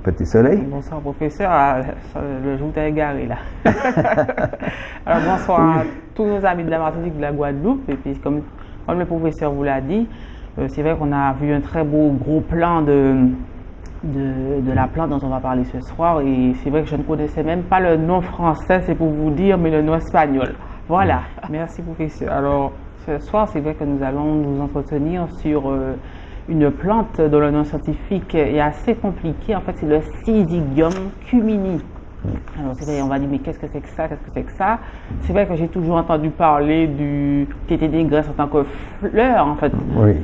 Petit Soleil. Bonsoir, professeur. Ah, le jour est égaré là. Alors, bonsoir à tous nos amis de la Martinique, de la Guadeloupe. Et puis, comme le professeur vous l'a dit, c'est vrai qu'on a vu un très beau gros plan de la plante dont on va parler ce soir. Et c'est vrai que je ne connaissais même pas le nom français, c'est pour vous dire, mais le nom espagnol. Voilà. Merci, professeur. Alors, ce soir, c'est vrai que nous allons nous entretenir sur une plante dont le nom scientifique est assez compliqué. En fait, c'est le Syzygium cumini. Alors, c'est vrai, on va dire, mais qu'est-ce que c'est que ça? Qu'est-ce que c'est que ça? C'est vrai que j'ai toujours entendu parler du tété négresse en tant que fleur, en fait,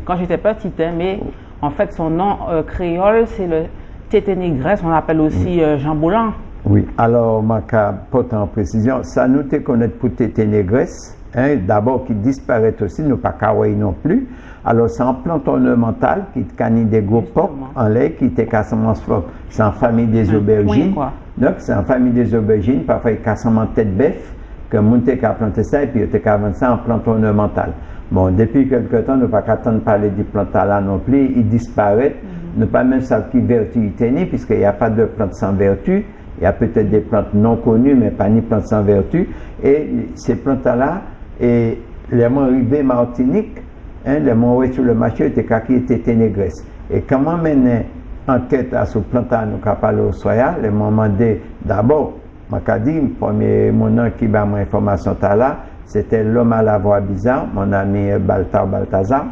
quand j'étais petite, hein, mais en fait, son nom créole, c'est le tété négresse. On l'appelle aussi jambolan. Oui, alors, ma porte en précision, ça nous te connaît pour tété négresse. Hein, d'abord qui disparaît aussi, nous pas kawaii non plus. Alors c'est en plante ornementale qui canne des gros porcs en lait qui te casse en fleur. C'est en famille des aubergines. Donc c'est en famille des aubergines, parfois il casse en tête bœuf, que moun te ka planté ça et puis il te ka vendre ça en plante ornementale. Bon, depuis quelque temps, nous pas qu'attendre parler des plantes là non plus, ils disparaissent. Nous pas même savoir qui vertu il tenait, puisqu'il n'y a pas de plantes sans vertu. Il y a peut-être des plantes non connues, mais pas ni plantes sans vertu. Et ces plantes-là, et les mots arrivés Martinique, hein, les mots sur le marché étaient qui étaient négresse. Et comment mener enquête à ce plantain nous qu'a parlé au soya, les mots demandé d'abord, m'a dit, premier mon nom qui m'a mon information là, c'était l'homme à la voix bizarre, mon ami Balthazar.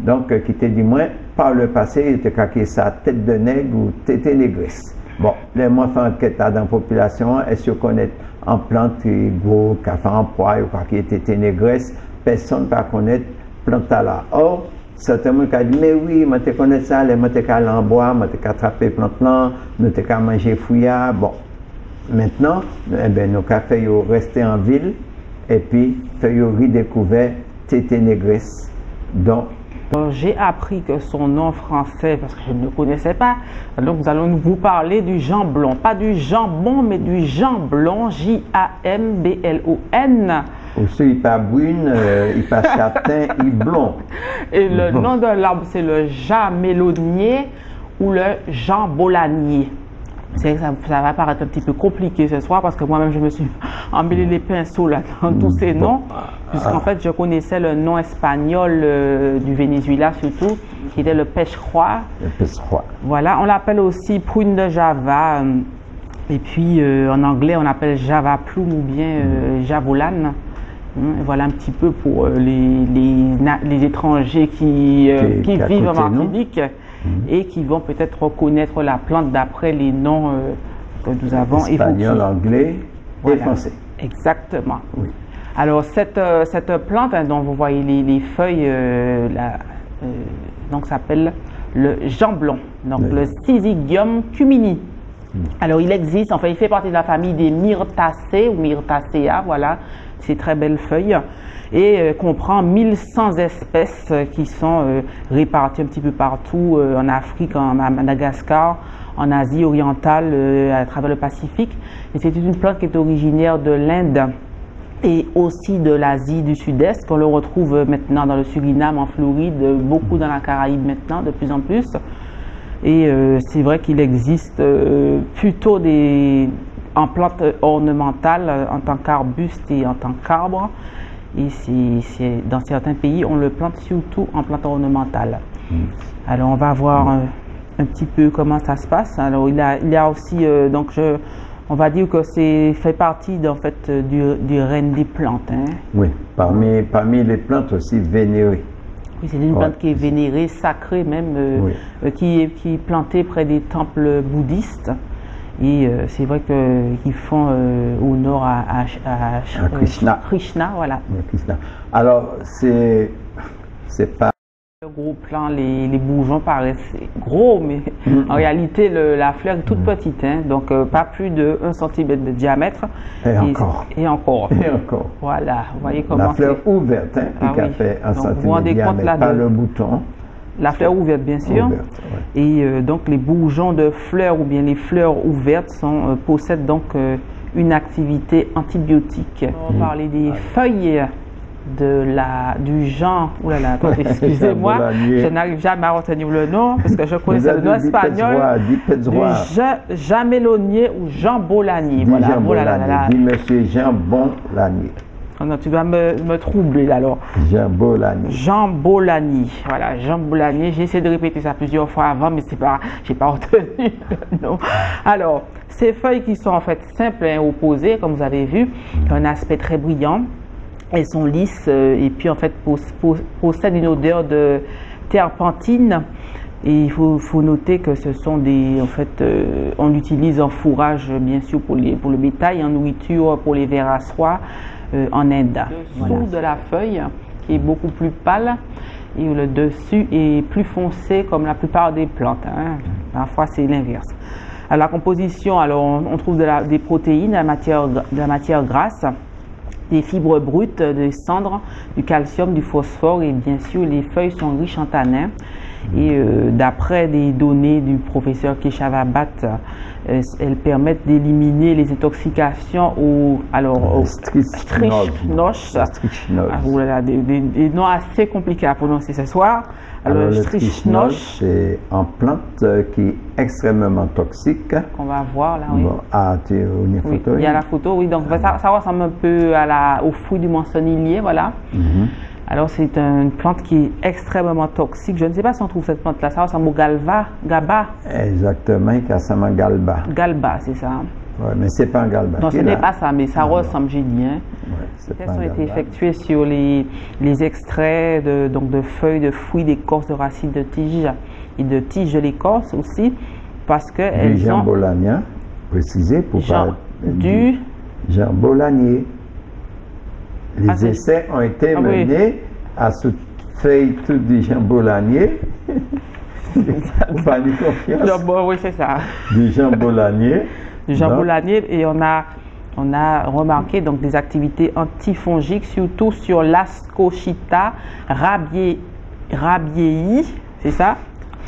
Donc, qui t'a dit, moi, par le passé, il était caqué sa tête de nègre ou tête négresse. Bon, les mots font enquête dans la population, est-ce qu'on connaît en plante gros, café en poids, ou quoi qui était négresse, personne ne va connaître plante là. Or, certains gens ont dit, mais oui, je connais ça, je suis allé en bois, je suis attraper plante là, je suis manger fouillard. Bon, maintenant, eh ben, nous avons fait rester en ville, et puis, fait redécouvert tété négresse. Donc, j'ai appris que son nom français, parce que je ne le connaissais pas, donc nous allons vous parler du jamblon. Pas du jambon, mais du jamblon, J-A-M-B-L-O-N. Aussi, il pas brune, il pas châtain, il blond. Et le nom de l'arbre, c'est le jamélonier ou le jambolanier. C'est vrai que ça va paraître un petit peu compliqué ce soir parce que moi-même je me suis emmêlé les pinceaux là dans tous ces noms, puisqu'en fait je connaissais le nom espagnol du Venezuela surtout, qui était le pêche-croix. Le pêche-croix. Voilà, on l'appelle aussi prune de Java, et puis en anglais on l'appelle Java plume ou bien Javolan. Voilà un petit peu pour les étrangers qui vivent en Martinique. Et qui vont peut-être reconnaître la plante d'après les noms que nous avons évoqués. Espagnol, anglais et français. Exactement. Oui. Alors cette plante hein, dont vous voyez les feuilles, donc s'appelle le jamblon, donc le Syzygium cumini. Alors il existe, enfin il fait partie de la famille des Myrtacées ou Myrtacea, voilà, ces très belles feuilles. Et comprend 1100 espèces qui sont réparties un petit peu partout en Afrique, à Madagascar, en Asie orientale, à travers le Pacifique. Et c'est une plante qui est originaire de l'Inde et aussi de l'Asie du Sud-Est, qu'on le retrouve maintenant dans le Suriname, en Floride, beaucoup dans la Caraïbe maintenant, de plus en plus. Et c'est vrai qu'il existe plutôt en plantes ornementales, en tant qu'arbuste et en tant qu'arbre. Et dans certains pays, on le plante surtout en plante ornementale. Alors, on va voir un petit peu comment ça se passe. Alors, il y a aussi, donc, on va dire que c'est fait partie, en fait, du règne des plantes. Hein. Oui, parmi les plantes aussi vénérées. Oui, c'est une plante qui est vénérée, sacrée même, qui est plantée près des temples bouddhistes. Et c'est vrai qu'ils font honneur à Krishna. Krishna, voilà. Krishna. Alors, c'est pas... Le gros plant, les bourgeons paraissent gros, mais en réalité, la fleur est toute petite, hein, donc pas plus de 1 cm de diamètre. Et encore. Et encore. Et encore. Voilà, vous voyez comment la fleur ouverte, hein, qui a fait 1 cm de diamètre, pas le bouton. La fleur ouverte, bien sûr. Ouverte, Et donc, les bourgeons de fleurs ou bien les fleurs ouvertes possèdent donc une activité antibiotique. On va parler des feuilles. du Jean, excusez-moi, je n'arrive jamais à retenir le nom, parce que je connaissais le nom espagnol, du Jean Mélonier ou Jean Bolanier. Voilà. Jean Bolanier. Dit monsieur Jean Bolanier. Oh non, tu vas me troubler là, alors. Jean Bolanier. Jean Bolanier. Voilà, Jean Bolanier. J'ai essayé de répéter ça plusieurs fois avant, mais j'ai pas retenu le nom. Alors, ces feuilles qui sont en fait simples et opposées, comme vous avez vu, un aspect très brillant. Elles sont lisses et puis en fait possèdent une odeur de terpentine. Et il faut noter que ce sont on l'utilise en fourrage bien sûr pour le bétail, en nourriture pour les vers à soie en Inde. Le dessous de la feuille qui est beaucoup plus pâle et le dessus est plus foncé comme la plupart des plantes. Hein. Parfois c'est l'inverse. Alors la composition, on trouve des protéines, de la matière grasse, des fibres brutes, des cendres, du calcium, du phosphore et bien sûr les feuilles sont riches en tanins. Et d'après des données du professeur Keshavabat, elles permettent d'éliminer les intoxications au strychnos. Des noms assez compliqués à prononcer ce soir. Alors le strychnos, c'est une plante qui est extrêmement toxique. On va voir là, oui. Bon, il y a la photo, oui. Donc ça ressemble un peu au fruit du mançonnier, voilà. Alors, c'est une plante qui est extrêmement toxique. Je ne sais pas si on trouve cette plante-là. Ça ressemble au gaba. Exactement, Cassama galba. Galba, c'est ça. Oui, mais c'est pas un galba. Non, ce n'est pas ça, mais ça ressemble, j'ai dit. Hein. Ouais, les tests ont été effectués sur les extraits de feuilles, de fruits, d'écorce, de racines, de tiges et de tiges de l'écorce aussi, parce que elles Jean Bolanier, précisé pour Jean Bolanier. Les essais ont été menés à cette feuille toute du Jean Bolanier. Vous pas de confiance. Oui, c'est ça. Du Jean Bolanier. Du Jean Bolanier, et on a remarqué donc des activités antifongiques, surtout sur l'Ascochita rabiei, c'est ça?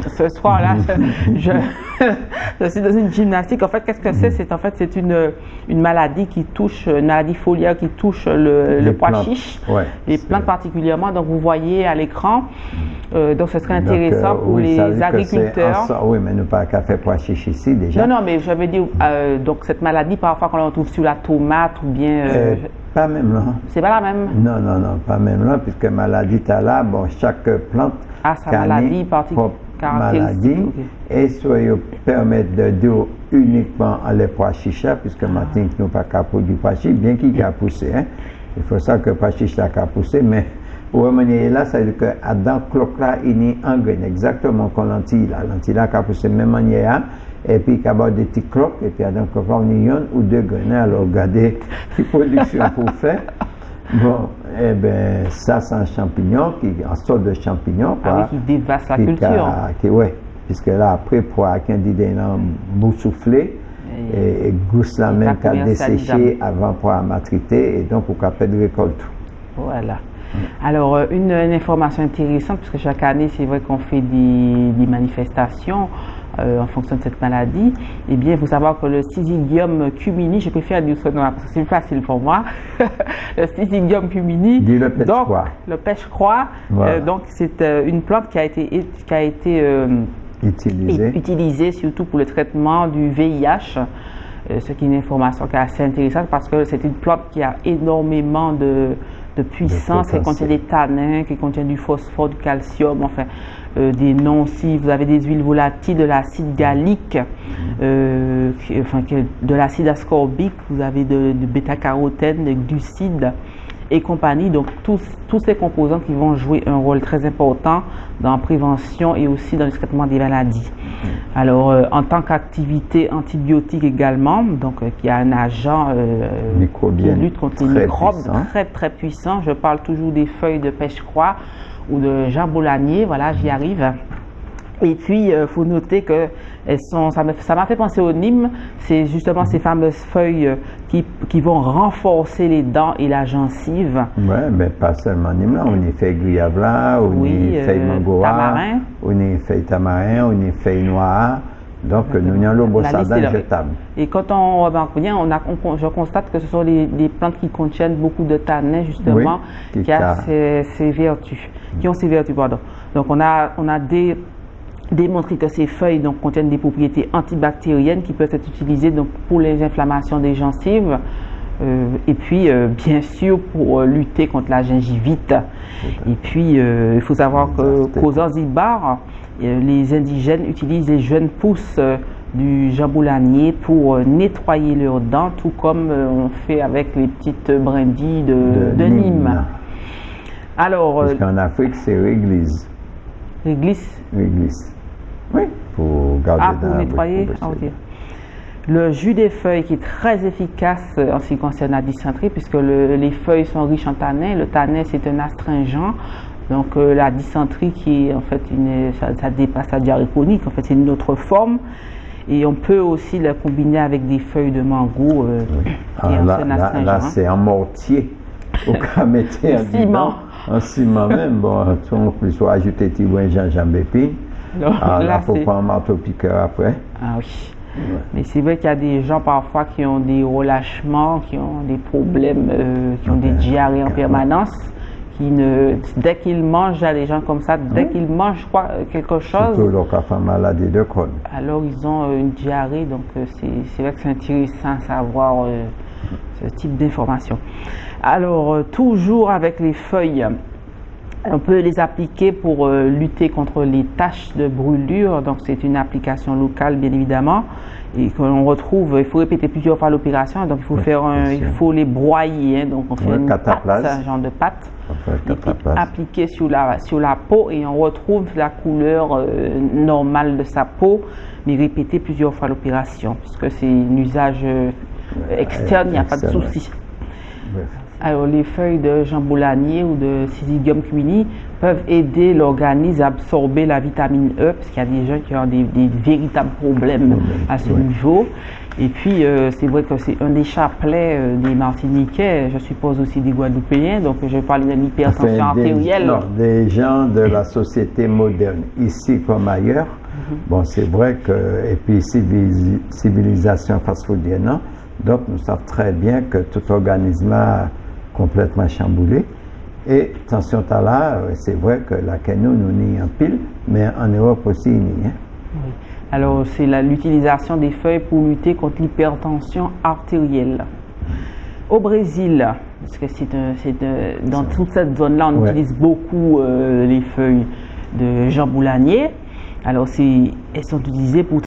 Ce soir-là, je suis dans une gymnastique. En fait, qu'est-ce que c'est? C'est une maladie qui touche, une maladie foliaire qui touche le pois chiche, les plantes particulièrement. Donc, vous voyez à l'écran. Donc, ce serait intéressant pour les agriculteurs. Oui, mais nous pas qu'à faire pois chiche ici déjà. Non, mais j'avais dit, donc cette maladie, parfois, qu'on la retrouve sur la tomate ou bien. Pas même là. C'est pas la même? Non, pas même là, puisque maladie, tu as là, bon, chaque plante. Ah, sa maladie particulière. Maladie et soit permettre de dire uniquement les pois chicha, puisque maintenant nous pas qu'à produire pois chicha, bien qu'il a poussé. Hein. Il faut ça que pois chicha a poussé, mais au manière là, ça veut dire que dans cloque là, il y a un grain exactement comme l'antille là. L'antille là a poussé même manière, et puis il y a des petits cloques, et puis dans cloque là, on y a une ou deux grains. Alors regardez quelle production pour faire. Bon, eh bien, ça c'est un champignon, une sorte de champignon. Quoi, qui dévaste la culture. Oui, puisque là, après, pour qu'un dit des bout soufflé, et gousse la même qu'à dessécher avant pour matriter, et donc pour qu'à faire de récolte. Voilà. Alors, une information intéressante, puisque chaque année, c'est vrai qu'on fait des manifestations en fonction de cette maladie. Eh bien, il faut savoir que le Syzygium cumini, je préfère dire ce nom parce que c'est plus facile pour moi. Le Syzygium cumini, le pêche-croix. Le pêche-croix, voilà. Donc c'est une plante qui a été utilisée surtout pour le traitement du VIH. Ce qui est une information qui est assez intéressante parce que c'est une plante qui a énormément de puissance, qui contient des tanins, qui contient du phosphore, du calcium, enfin des noms aussi. Vous avez des huiles volatiles, de l'acide gallique, de l'acide ascorbique, vous avez de bêta-carotène, de glucides et compagnie. Donc tous ces composants qui vont jouer un rôle très important dans la prévention et aussi dans le traitement des maladies. Alors en tant qu'activité antibiotique également, donc qui a un agent qui lutte contre les microbes très puissant. Je parle toujours des feuilles de pêche-croix ou de Jean Bolanier, voilà, j'y arrive. Et puis, il faut noter que ça m'a fait penser au Nîmes, c'est justement ces fameuses feuilles qui vont renforcer les dents et la gencive. Oui, mais pas seulement Nîmes, là, on y fait gruyave là, on y fait mangoa, on y fait tamarin, on y fait noir, Donc, nous avons le bossadan jetable. Et quand on remarque bien, je constate que ce sont des plantes qui contiennent beaucoup de tanins, justement, qui ont ces vertus. Donc, on a démontré que ces feuilles donc, contiennent des propriétés antibactériennes qui peuvent être utilisées donc, pour les inflammations des gencives. Et puis, bien sûr, pour lutter contre la gingivite. Et puis, il faut savoir qu'aux Zanzibar, les indigènes utilisent les jeunes pousses du jamboulanier pour nettoyer leurs dents, tout comme on fait avec les petites brindilles de Nîmes. Alors, parce qu'en Afrique, c'est réglisse. Réglisse? Réglisse. Oui, pour garder pour nettoyer. Le jus des feuilles qui est très efficace en ce qui concerne la dysenterie, puisque les feuilles sont riches en tanin. Le tanin, c'est un astringent. Donc la dysenterie qui est en fait ça dépasse la diarrhée chronique, en fait c'est une autre forme. Et on peut aussi la combiner avec des feuilles de mango. Là c'est en mortier. Au cas mettre en ciment même. Bon, on peut soit ajouter petit brin gingembre épine. Là, faut pas un marteau piqueur après. Ah oui. Ouais. Mais c'est vrai qu'il y a des gens parfois qui ont des relâchements, qui ont des problèmes, qui ont des diarrhées en permanence, dès qu'ils mangent, il y a des gens comme ça, dès qu'ils mangent quelque chose, surtout leur maladie de Crohn. Alors ils ont une diarrhée, donc c'est vrai que c'est intéressant de savoir ce type d'information. Alors toujours avec les feuilles, on peut les appliquer pour lutter contre les taches de brûlure. Donc, c'est une application locale, bien évidemment, et qu'on retrouve. Il faut répéter plusieurs fois l'opération. Donc, il faut il faut les broyer. Hein, donc, on fait une pâte, un genre de pâte, et puis appliquer sur la peau, et on retrouve la couleur normale de sa peau, mais répéter plusieurs fois l'opération, puisque c'est un usage externe, il n'y a pas de souci. Alors, les feuilles de jamboulanier ou de Syzygium cumini peuvent aider l'organisme à absorber la vitamine E, parce qu'il y a des gens qui ont des véritables problèmes à ce niveau. Et puis, c'est vrai que c'est un des chapelets des Martiniquais, je suppose aussi des Guadeloupéens, donc je vais parler de l'hypertension artérielle. Non, des gens de la société moderne, ici comme ailleurs. Bon, c'est vrai que, et puis civilisation fast-foodienne, non? Donc, nous savons très bien que tout organisme a complètement chamboulé. Et attention à là, c'est vrai que la Kenya nous nie en pile, mais en Europe aussi il nie. Hein? Oui. Alors c'est l'utilisation des feuilles pour lutter contre l'hypertension artérielle. Au Brésil, parce que dans toute cette zone-là, on utilise beaucoup les feuilles de jamboulanier. Alors elles sont utilisées pour